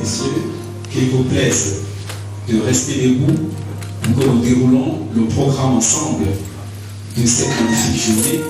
et messieurs, qu'il vous plaise de rester debout pour que nous déroulons le programme ensemble de cette magnifique journée.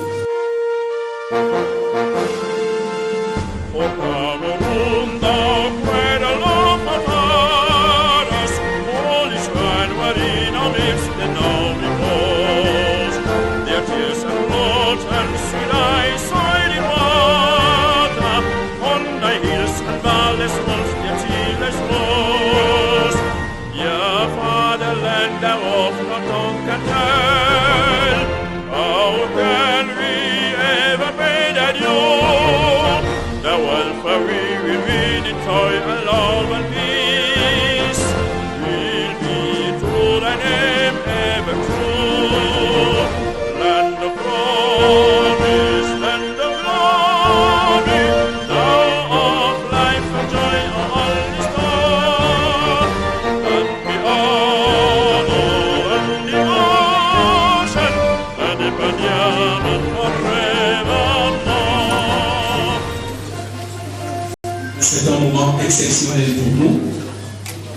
C'est un moment exceptionnel pour nous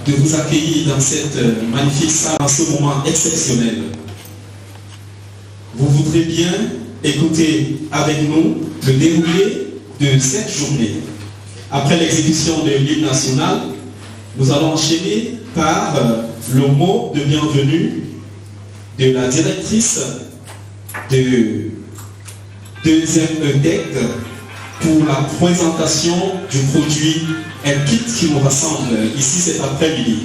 de vous accueillir dans cette magnifique salle, dans ce moment exceptionnel. Vous voudrez bien écouter avec nous le déroulé de cette journée. Après l'exécution de l'hymne national, nous allons enchaîner par le mot de bienvenue de la directrice de 2e EDEC pour la présentation du produit MKit qui nous rassemble ici cet après-midi.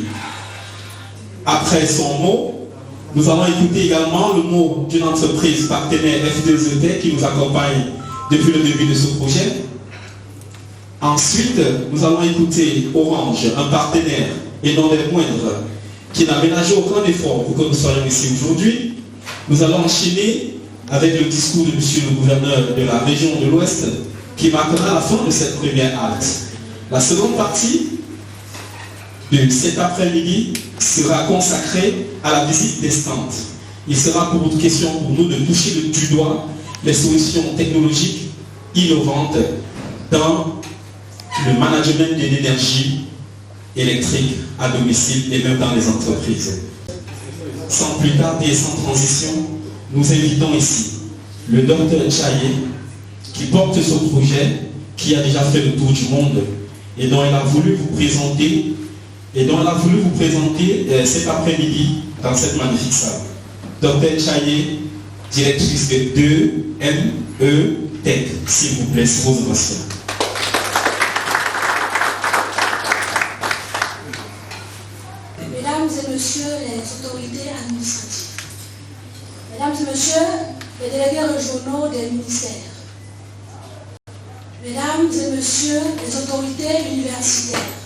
Après son mot, nous allons écouter également le mot d'une entreprise partenaire F2ET qui nous accompagne depuis le début de ce projet. Ensuite, nous allons écouter Orange, un partenaire et non des moindres, qui n'a ménagé aucun effort pour que nous soyons ici aujourd'hui. Nous allons enchaîner avec le discours de monsieur le gouverneur de la région de l'Ouest, qui marquera la fin de cette première halte. La seconde partie de cet après-midi sera consacrée à la visite des stands. Il sera pour une question pour nous de toucher du doigt les solutions technologiques innovantes dans le management de l'énergie électrique à domicile et même dans les entreprises. Sans plus tarder et sans transition, nous invitons ici le docteur Chaye, qui porte ce projet, qui a déjà fait le tour du monde et dont elle a voulu vous présenter, cet après-midi dans cette magnifique salle. Dr Chaye, directrice de 2ME Tech, s'il vous plaît, sous vos ovations. Mesdames et messieurs les autorités administratives, mesdames et messieurs les délégués régionaux des ministères, mesdames et messieurs les autorités universitaires,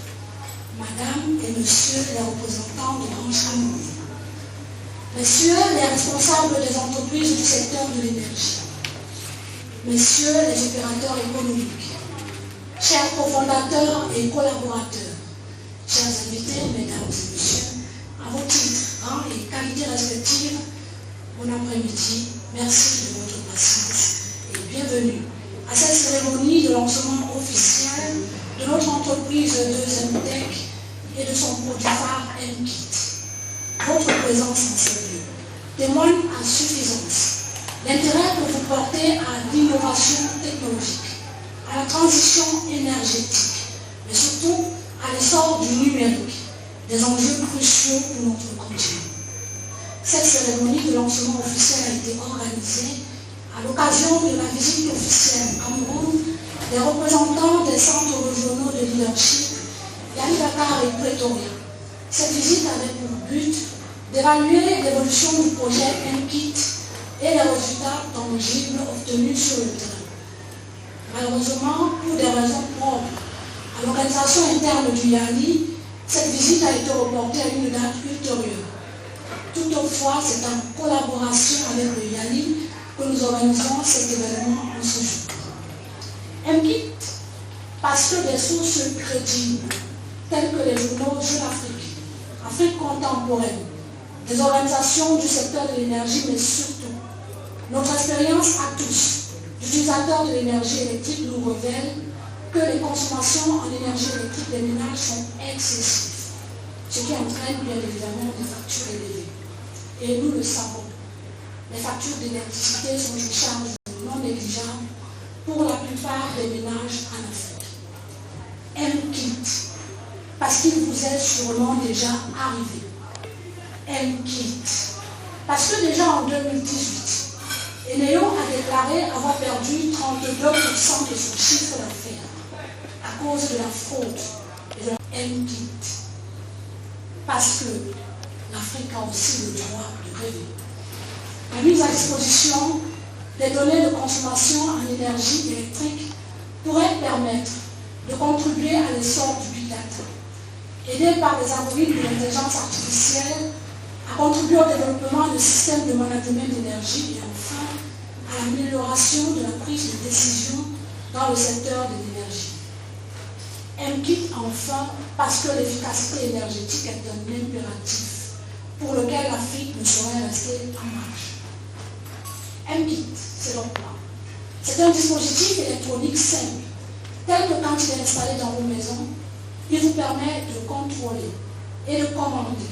madame et monsieur les représentants de branches amoureuses, messieurs les responsables des entreprises du secteur de l'énergie, messieurs les opérateurs économiques, chers cofondateurs et collaborateurs, chers invités, mesdames et messieurs, à vos titres, rangs et qualités respectives, bon après-midi, merci de votre patience et bienvenue à cette cérémonie de lancement officiel de notre entreprise 2M Tech et de son produit phare MKit. Votre présence en ce lieu témoigne à suffisance l'intérêt que vous portez à l'innovation technologique, à la transition énergétique, mais surtout à l'essor du numérique, des enjeux cruciaux pour notre continent. Cette cérémonie de lancement officiel a été organisée à l'occasion de la visite officielle au Cameroun des représentants des centres régionaux de leadership, Yaoundé, Dakar et Pretoria. Cette visite avait pour but d'évaluer l'évolution du projet MKit et les résultats tangibles obtenus sur le terrain. Malheureusement, pour des raisons propres à l'organisation interne du YALI, cette visite a été reportée à une date ultérieure. Toutefois, c'est en collaboration avec le YALI que nous organisons cet événement en ce jour. MKit, parce que des sources crédibles, telles que les journaux Jeune Afrique, Afrique contemporaine, des organisations du secteur de l'énergie, mais surtout notre expérience à tous, d'utilisateurs de l'énergie électrique, nous révèle que les consommations en énergie électrique des ménages sont excessives, ce qui entraîne bien évidemment des factures élevées. Et nous le savons, les factures d'électricité sont une charge non négligeable pour la plupart des ménages en Afrique. M-Kit, parce qu'il vous est sûrement déjà arrivé. M-Kit, parce que déjà en 2018, Eneo a déclaré avoir perdu 32% de son chiffre d'affaires à cause de la fraude et de la M-Kit. Parce que l'Afrique a aussi le droit de rêver. La mise à disposition des données de consommation en énergie électrique pourrait permettre de contribuer à l'essor du big data, aidé par les algorithmes de l'intelligence artificielle, à contribuer au développement de systèmes de management d'énergie et enfin à l'amélioration de la prise de décision dans le secteur de l'énergie. M-Kit enfin parce que l'efficacité énergétique est un impératif pour lequel l'Afrique ne saurait rester en marge. M-Kit, c'est donc quoi? C'est un dispositif électronique simple, tel que quand il est installé dans vos maisons, il vous permet de contrôler et de commander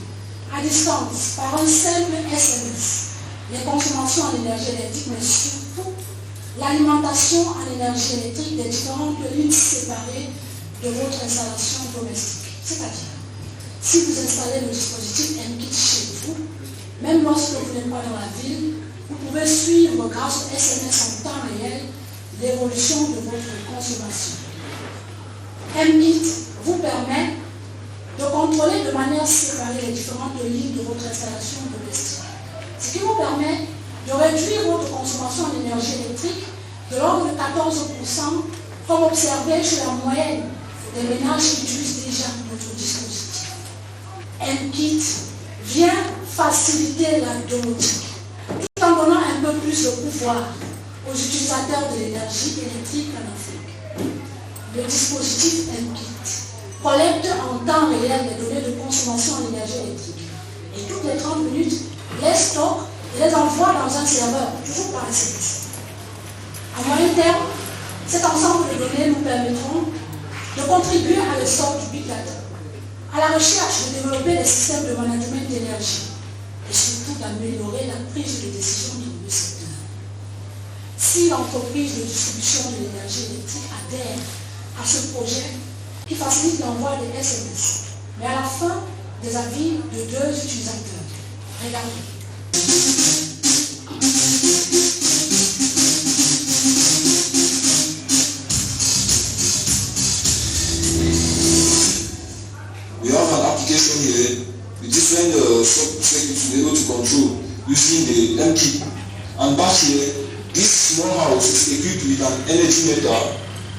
à distance par un simple SMS les consommations en énergie électrique, mais surtout l'alimentation en énergie électrique des différentes lignes séparées de votre installation domestique. C'est-à-dire, si vous installez le dispositif M-Kit chez vous, même lorsque vous n'êtes pas dans la ville, vous pouvez suivre grâce au SMS en temps réel l'évolution de votre consommation. M-Kit vous permet de contrôler de manière séparée les différentes lignes de votre installation domestique. Ce qui vous permet de réduire votre consommation en énergie électrique de l'ordre de 14%, comme observé chez la moyenne des ménages qui utilisent déjà notre dispositif. M-Kit vient faciliter la domotique, tout en donnant un peu plus de pouvoir aux utilisateurs de l'énergie électrique en Afrique. Le dispositif M-Kit collecte en temps réel les données de consommation en énergie électrique et toutes les 30 minutes les stocke et les envoie dans un serveur, toujours par SMS. À moyen terme, cet ensemble de données nous permettront de contribuer à l'essor du big data, à la recherche de développer des systèmes de management d'énergie et surtout d'améliorer la prise de décision dans le secteur. Si l'entreprise de distribution de l'énergie électrique adhère à ce projet qui facilite l'envoi des SMS, mais à la fin des avis de 2 utilisateurs. Regardez. We have an application here with different circuits to be able to control using the M-Kit. And back here, this small house is equipped with an energy meter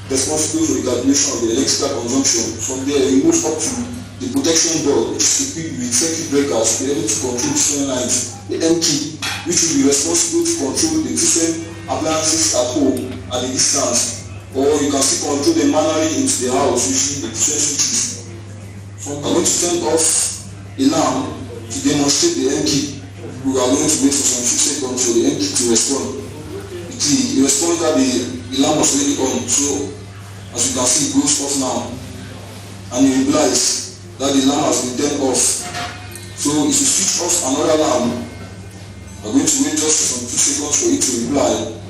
responsible for the calculation of the electrical consumption. From there, we move up to the protection board, which is equipped with circuit breakers to be able to control different lines. The M-Kit, which will be responsible to control the different appliances at home at a distance, or you can still control them manually into the house using the different switches. So I'm going to turn off a lamp to demonstrate the M-Kit. We are going to wait for some few seconds for the M-Kit to respond. It responds that the lamp was already on, so as you can see, it goes off now, and it implies that the lamp has been turned off. So if you switch off another lamp, I'm going to wait just some few seconds for it to reply.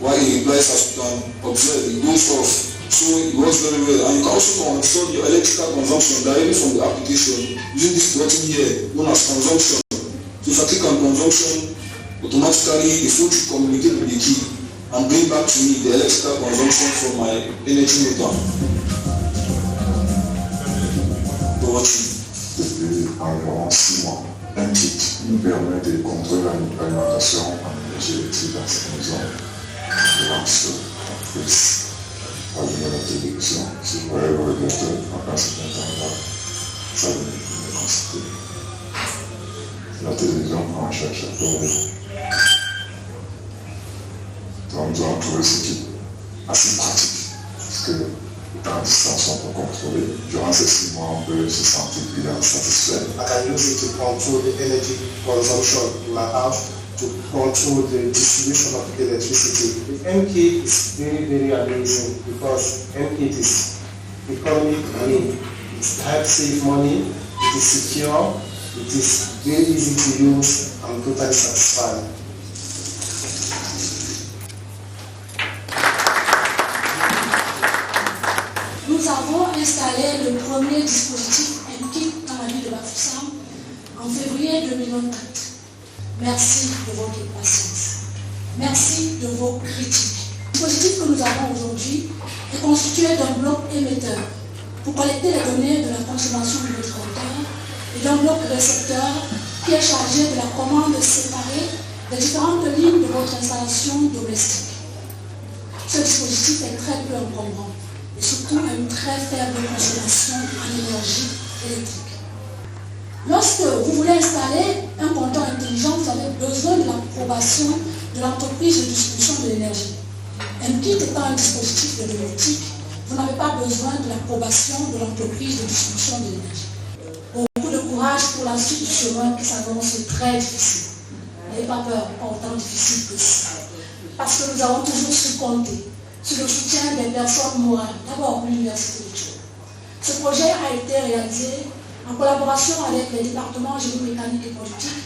While it replies, as you can observe, it goes off. So it works very well, and you can also control your electrical consumption directly from the application using this button here known as consumption. So if I click on consumption, automatically the phone should communicate with the key and bring back to me the electrical consumption from my energy meter. Depuis environ 6 mois, M-Kit nous permet de contrôler l'alimentation en énergie électrique dans cette maison. Je lance la prise, allumer la télévision, si vous voyez le régulateur, pendant un certain temps-là, ça va me constater. La télévision prend en charge la tournée. Donc nous avons trouvé ce qui est assez pratique, parce que dans la distance on peut contrôler. Durant ces 6 mois, on peut se sentir bien satisfait. I can use it to control the energy consumption in my house, to control the distribution of electricity. MKIT is very, very amazing because MKIT is economic, it helps save money, it is secure, it is very easy to use and totally satisfying. Nous avons installé le premier dispositif MKIT dans la ville de Bafoussam en février 2024. Merci de votre patience. Merci de vos critiques. Le dispositif que nous avons aujourd'hui est constitué d'un bloc émetteur pour collecter les données de la consommation de votre compteur et d'un bloc récepteur qui est chargé de la commande séparée des différentes lignes de votre installation domestique. Ce dispositif est très peu encombrant et surtout a une très faible consommation en énergie électrique. Lorsque vous voulez installer un compteur intelligent, vous avez besoin de l'approbation de l'entreprise de distribution de l'énergie. MKIT étant un dispositif de domotique, vous n'avez pas besoin de l'approbation de l'entreprise de distribution de l'énergie. Beaucoup de courage pour la suite du chemin qui s'avance très difficile. N'ayez pas peur, pas autant difficile que ça. Parce que nous avons toujours su compter sur le soutien des personnes morales, d'abord l'Université de Tchou. Ce projet a été réalisé en collaboration avec les départements génie mécanique et politique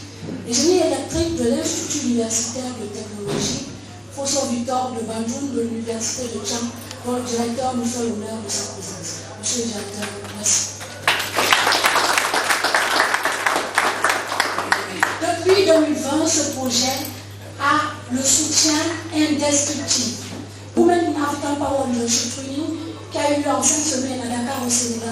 et génie électrique de l'Institut universitaire de technologie Fosso Victor de Banjoun de l'Université de Tchang, dont le directeur nous fait l'honneur de sa présence. Monsieur le directeur, merci. Depuis 2020, ce projet a le soutien indescriptible. Women in African Power Leadership Training, qui a eu lieu en 5 semaines à Dakar au Sénégal,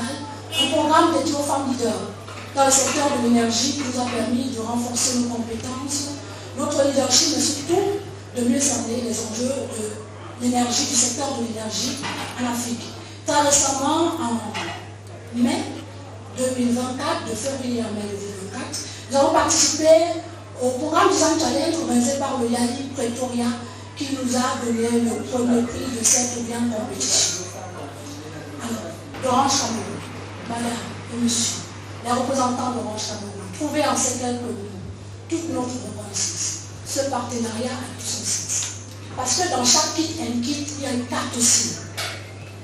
un programme dédié aux femmes leaders dans le secteur de l'énergie qui nous a permis de renforcer nos compétences, notre leadership, mais surtout de mieux cerner les enjeux de l'énergie, du secteur de l'énergie en Afrique. Très récemment, en mai 2024, de février à mai 2024, nous avons participé au programme Design Challenge organisé par le YALI Pretoria qui nous a donné le premier prix de cette bien compétition. Alors, d'Orange Cameroun, madame et monsieur, les représentants d'Orange Cameroun, trouvez en ces quelques mots toute notre reconnaissance. Ce partenariat a tout son sens. Parce que dans chaque kit and kit, il y a une carte cible,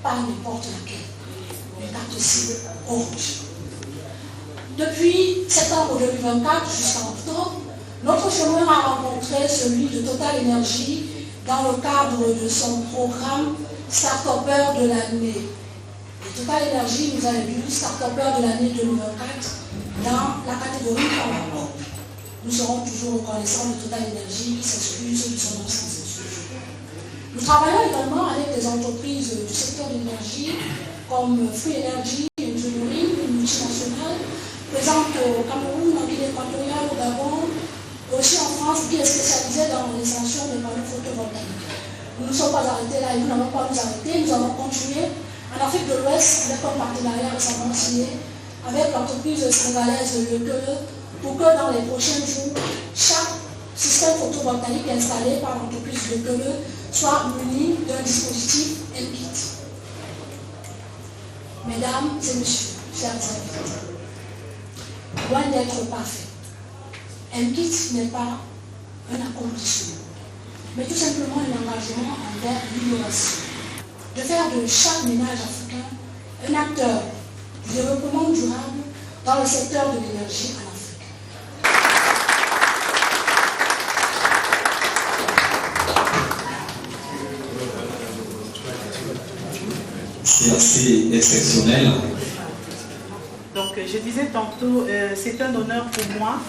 pas n'importe laquelle, une carte cible orange. Depuis septembre 2024 jusqu'à octobre, notre chemin a rencontré celui de Total Energy dans le cadre de son programme Start-Upper de l'année. Et Total Energy nous a élu Start-Upper de l'année 2024 dans la catégorie Power. Nous serons toujours reconnaissants de Total Energy qui s'excuse de son absence. Nous travaillons également avec des entreprises du secteur de l'énergie comme Free Energy Engineering, une multinationale présente au Cameroun, en Guinée équatoriale, au Gabon, aussi en France, qui est spécialisée dans l'installation des panneaux photovoltaïques. Nous ne sommes pas arrêtés là et nous n'avons pas nous arrêter, nous avons continué en Afrique de l'Ouest avec un partenariat récemment signé avec l'entreprise sénégalaise Lekele pour que dans les prochains jours, chaque système photovoltaïque installé par l'entreprise Lekele soit muni d'un dispositif MKIT. Mesdames et messieurs, chers invités, loin d'être parfait, MKIT n'est pas un accomplissement, mais tout simplement un engagement envers l'innovation. De faire de chaque ménage africain un acteur du développement durable dans le secteur de l'énergie en Afrique. C'est assez exceptionnel. Donc je disais tantôt, c'est un honneur pour moi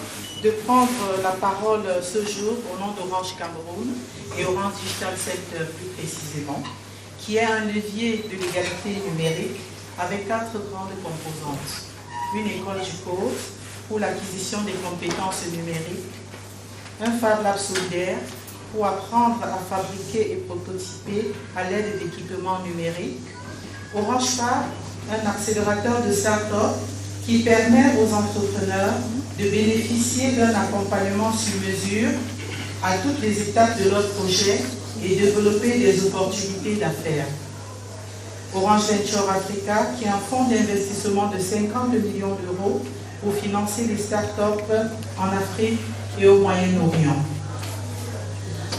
de prendre la parole ce jour au nom d'Orange Cameroun et Orange Digital Sector plus précisément, qui est un levier de l'égalité numérique avec 4 grandes composantes. Une école du code pour l'acquisition des compétences numériques, un Fab Lab solidaire pour apprendre à fabriquer et prototyper à l'aide d'équipements numériques, Orange Fab, un accélérateur de start-up qui permet aux entrepreneurs de bénéficier d'un accompagnement sur mesure à toutes les étapes de leur projet et développer des opportunités d'affaires. Orange Venture Africa, qui est un fonds d'investissement de 50 millions d'euros pour financer les start-up en Afrique et au Moyen-Orient.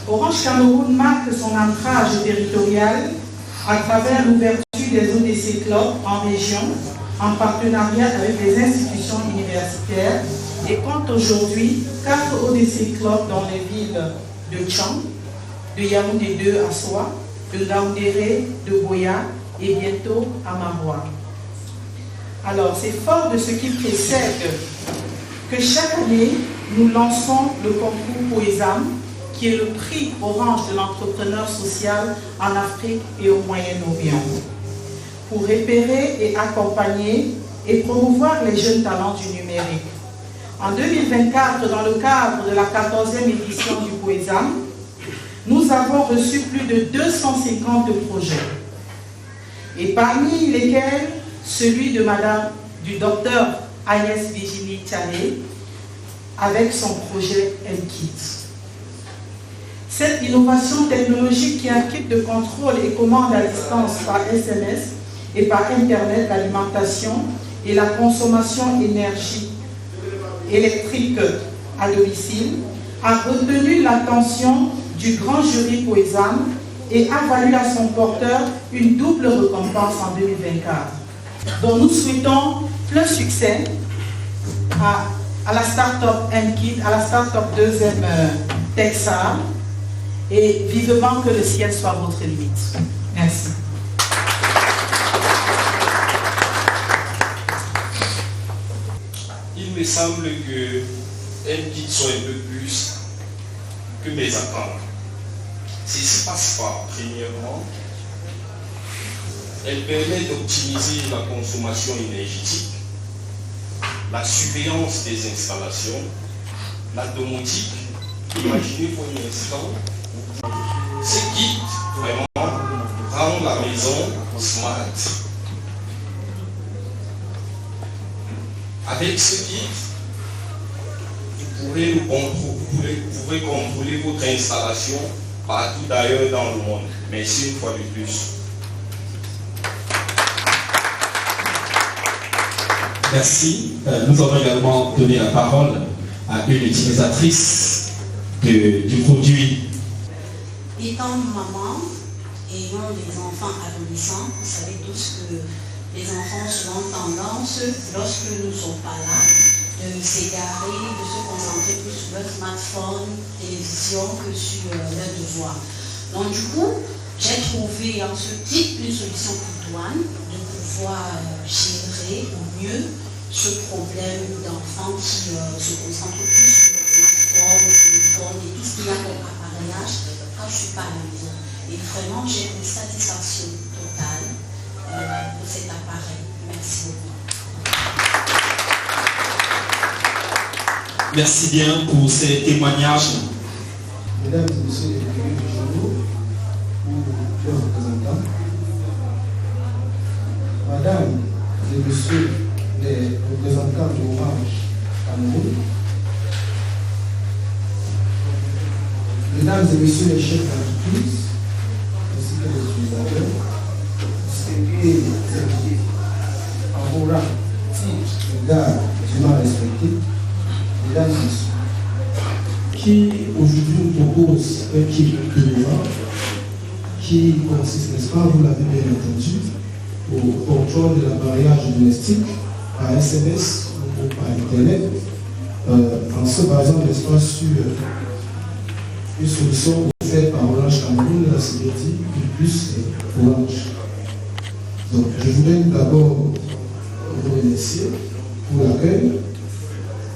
Orange Cameroun marque son ancrage territorial à travers l'ouverture des ODC Club en région, en partenariat avec les institutions universitaires, et compte aujourd'hui 4 ODC Club dans les villes de Tchang, de Yaoundé 2 à Soa, de Ngaoundéré, de Boya et bientôt à Maroua. Alors, c'est fort de ce qui précède que chaque année, nous lançons le concours Poésam, qui est le prix Orange de l'entrepreneur social en Afrique et au Moyen-Orient, pour repérer et accompagner et promouvoir les jeunes talents du numérique. En 2024, dans le cadre de la 14e édition du Poésam, nous avons reçu plus de 250 projets, et parmi lesquels celui de du docteur Agnès Virginie Tchalé avec son projet MKit. Cette innovation technologique qui implique de contrôle et commande à distance par SMS et par Internet l'alimentation et la consommation énergie électrique à domicile a retenu l'attention du grand jury Poésam et a valu à son porteur une double récompense en 2024. Donc nous souhaitons plein succès à la start-up MKit, à la start-up 2e Texar, et vivement que le ciel soit votre limite. Merci. Il me semble que MKit soit un peu plus que mes attentes. Ceci passe par, premièrement, elle permet d'optimiser la consommation énergétique, la surveillance des installations, la domotique. Imaginez pour un instant, ce kit vraiment rend la maison smart. Avec ce kit, vous pourrez contrôler votre installation partout d'ailleurs dans le monde. Merci une fois de plus. Merci. Nous allons également donner la parole à une utilisatrice du produit. Étant maman et ayant des enfants adolescents, vous savez tous que les enfants ont souvent tendance, lorsque nous ne sommes pas là, de s'égarer, de se concentrer plus sur leur smartphone, télévision que sur leur devoir. Donc du coup, j'ai trouvé en ce type une solution idoine de pouvoir gérer au mieux ce problème d'enfants qui se concentrent plus sur le smartphone, le téléphone et tout ce qu'il y a comme appareillage quand je ne suis pas à la maison. Et vraiment, j'ai une satisfaction totale de cet appareil. Merci beaucoup. Merci bien pour ces témoignages. Mesdames et messieurs les délégués du jour, ou leurs représentants, Madame et Monsieur les représentants de Orange Cameroun, Mesdames et Messieurs les chefs d'entreprise, ainsi que les utilisateurs, distingués invités en vos rangs, titres, regards, dûment respectés, Mesdames et Messieurs, qui aujourd'hui nous propose un kit de devoir qui consiste, n'est-ce pas, vous l'avez bien entendu, au contrôle de l'appareillage domestique par SMS ou par Internet, en se basant, n'est-ce pas, sur une solution faite par Orange Cameroun, la CBT, plus Orange. Donc, je voudrais d'abord vous remercier pour l'accueil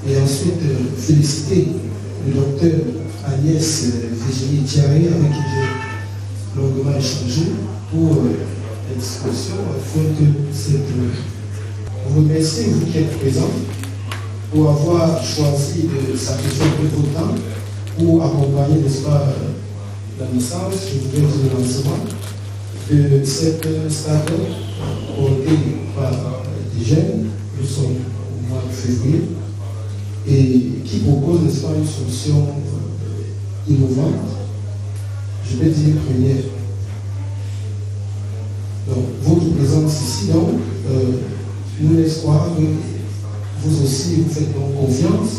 et ensuite féliciter le docteur Agnès Virginie Tchalé, avec qui j'ai longuement échangé pour la discussion, afin que vous remercier, vous qui êtes présents, pour avoir choisi de sacrifier un peu votre temps pour accompagner, n'est-ce pas, la naissance, je voudrais dire le lancement de cette start-up portée par des jeunes, nous sommes au mois de février, et qui propose, n'est-ce pas, une solution innovante, je vais dire première. Donc, votre présence ici, donc, nous laisse croire que vous aussi, vous faites donc confiance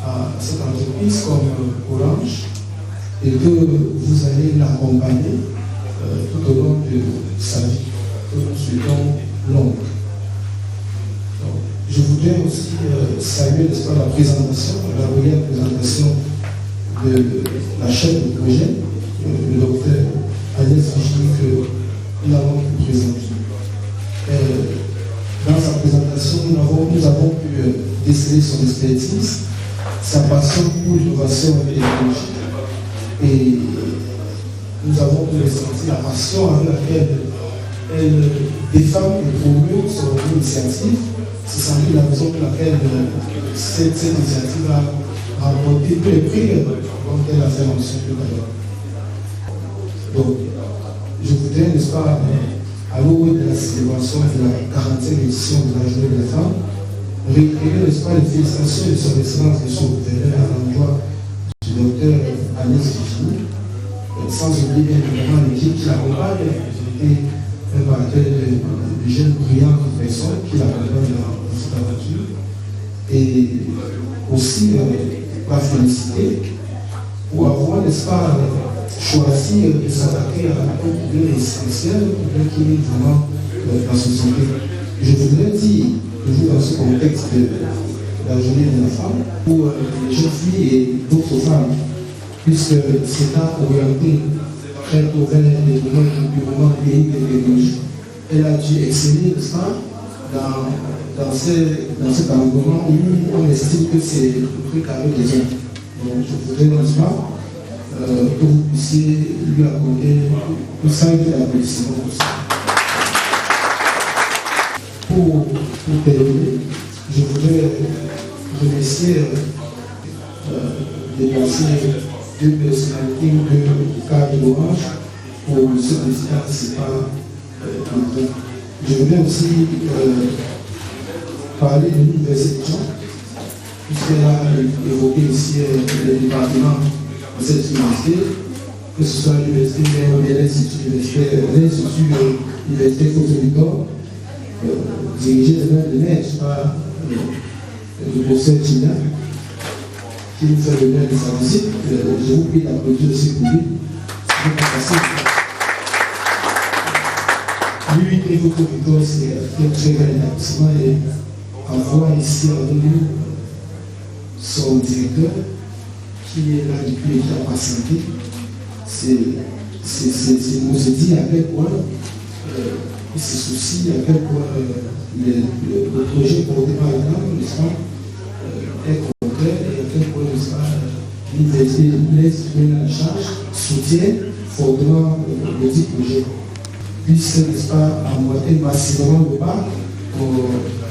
à cette entreprise comme Orange, et que vous allez l'accompagner tout au long de sa vie, que nous souhaitons longue. Je voudrais aussi saluer, n'est-ce pas, la présentation, la brillante présentation de la chef de projet, le docteur Agnès Virginie, que nous avons pu présenter. Dans sa présentation, nous avons pu déceler son expertise, sa passion pour l'innovation pédagogique. Et nous avons pu ressentir la passion avec laquelle elle défend et promeut son initiative. C'est sans doute la raison pour laquelle cette initiative a remporté tous les prix dont elle a fait mention tout à l'heure. Donc, je voudrais, n'est-ce pas, à l'aube de la célébration de la 40e édition de la Journée de la Femme, réitérer, n'est-ce pas, les félicitations de son excellence de son gouverneur à l'endroit du docteur Agnès Virginie, sans oublier bien évidemment l'équipe qui l'accompagne, et un parterre de jeunes brillants personnes qui l'accompagnent dans cette aventure. Et aussi la féliciter pour avoir, n'est-ce pas, choisi de s'attaquer à un problème essentiel, un problème qui est vraiment dans la société. Je voudrais dire, toujours dans ce contexte de la journée de la femme, pour les jeunes filles et d'autres femmes, puisque c'est à orienter très tôt vers les mouvements pays de l'écologie. Elle a dû exceller, n'est-ce pas, dans cet environnement où on estime que c'est le truc avec les hommes. Donc je voudrais, n'est-ce pas, que vous puissiez lui accorder le salut de l'applaudissement aussi. Pour terminer, je voudrais remercier déplacer deux personnalités de cadre d'Orange pour ce président, c'est pas le temps. Je voudrais aussi parler de l'université, puisqu'elle a évoqué ici le département de cette université, que ce soit l'université ou l'Institut universitaire Cotonou, dirigé de l'un de maîtres par le professeur Tina, qui nous fait l'honneur de sa visite. Je vous prie d'applaudir aussi pour lui. Lui, Cotonou, c'est un très grand établissement et envoie ici à nous son directeur qui est là depuis et qui a patienté. On se dit à quel point il se soucie, à quel point le projet porté par la dame, n'est-ce pas, est concret et à quel point, n'est-ce pas, l'université laisse la charge, soutient fortement le dit projet. Puisque, n'est-ce pas, emboîter massivement le pas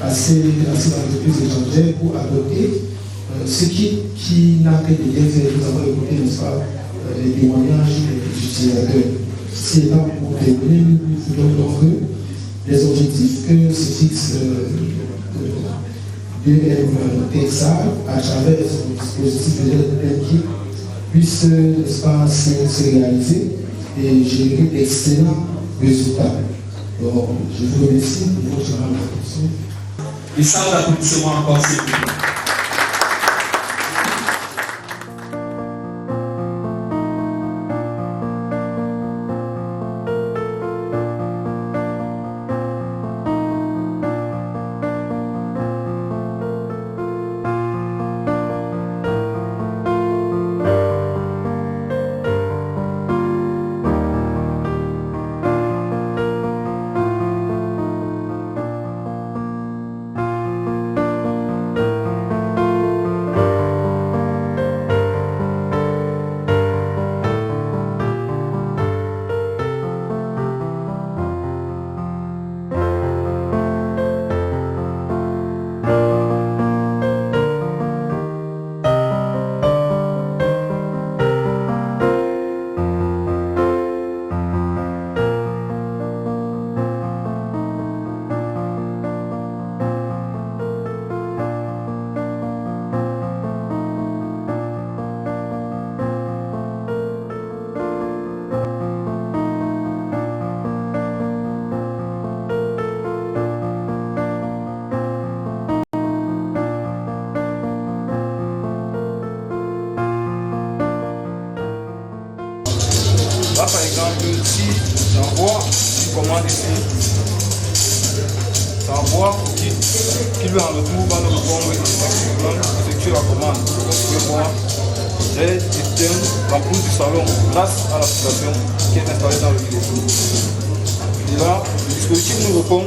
à ces entreprises étrangères pour adopter ce qui n'a que de bien fait. Nous avons écouté, n'est-ce pas, les témoignages des utilisateurs. C'est étant pour terminer, nous voulons donc que les objectifs que se fixe DMTSA à travers son dispositif de l'aide qui puisse, n'est-ce pas, se réaliser et générer d'excellents résultats. Donc, je vous remercie pour votre attention. Et ça, l'applaudissement encore, c'est tout. demande ici, ça envoie au kit qui lui en retour va nous répondre effectuer la commande. Vous pouvez voir, j'ai éteint l'ampoule du salon grâce à l'application qui est installée dans le vidéo. Et là, le dispositif nous répond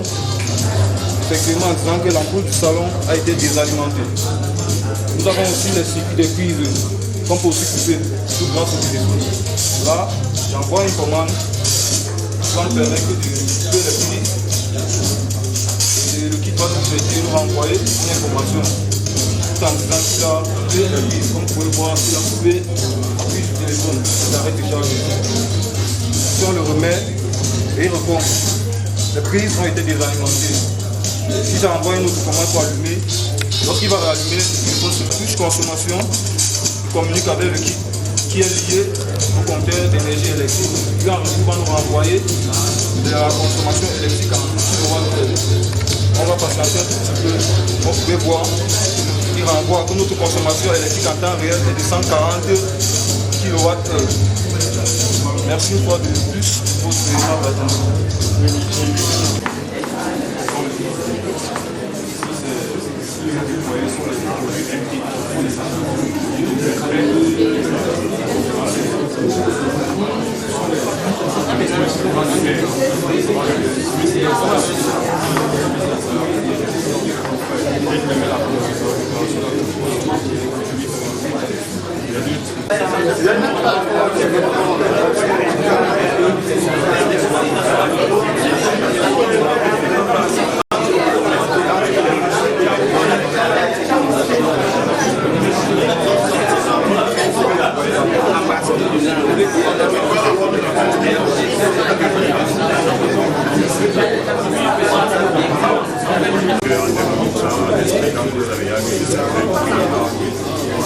effectivement en disant que l'ampoule du salon a été désalimentée. Nous avons aussi les circuits de prise qu'on peut aussi couper tout grâce au vidéo. Là, j'envoie une commande qui va me permettre de couper les prises. Et le kit va nous renvoyer une information tout en disant qu'il a coupé les prises. Comme vous pouvez voir, il a coupé la prise du téléphone, il arrête de charger. Si on le remet, et il répond. Les prises ont été désalimentées. Si j'envoie une autre commande pour allumer, lorsqu'il va rallumer, il pose sur touche consommation, il communique avec le kit qui est lié au compteur d'énergie électrique. Lui en retour va nous renvoyer de la consommation électrique en kWh. On va patienter un tout petit peu. Vous pouvez voir, il renvoie que notre consommation électrique en temps réel est de 140 kWh. Merci une fois de plus pour votre attention.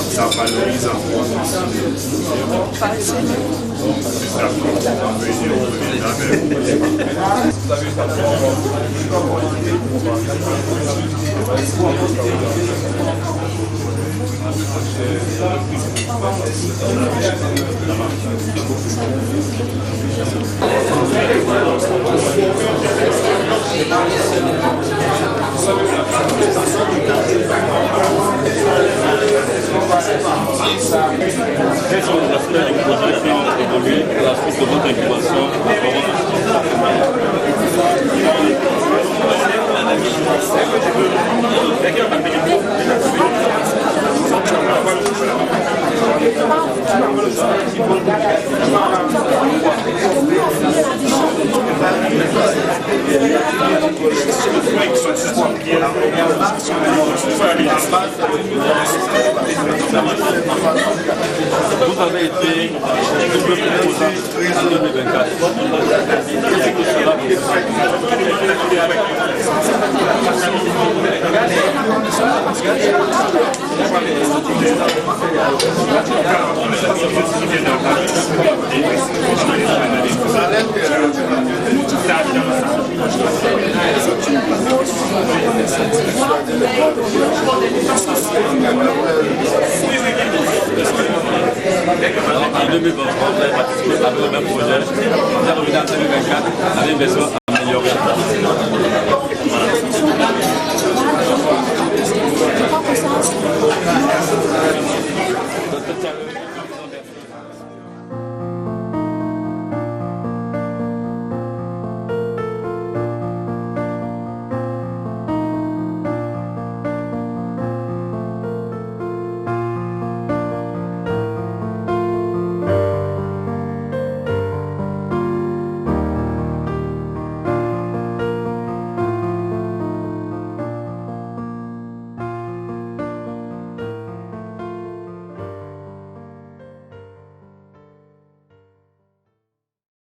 Ça valorise encore. Quels sont les aspects du projet qui ont évolué à la suite de votre incubation? Vous avez été double proposé en 2024. Qu'est-ce que cela veut dire? En 2023, vous avez participé à le même projet. Vous avez revenu en 2024 avec une version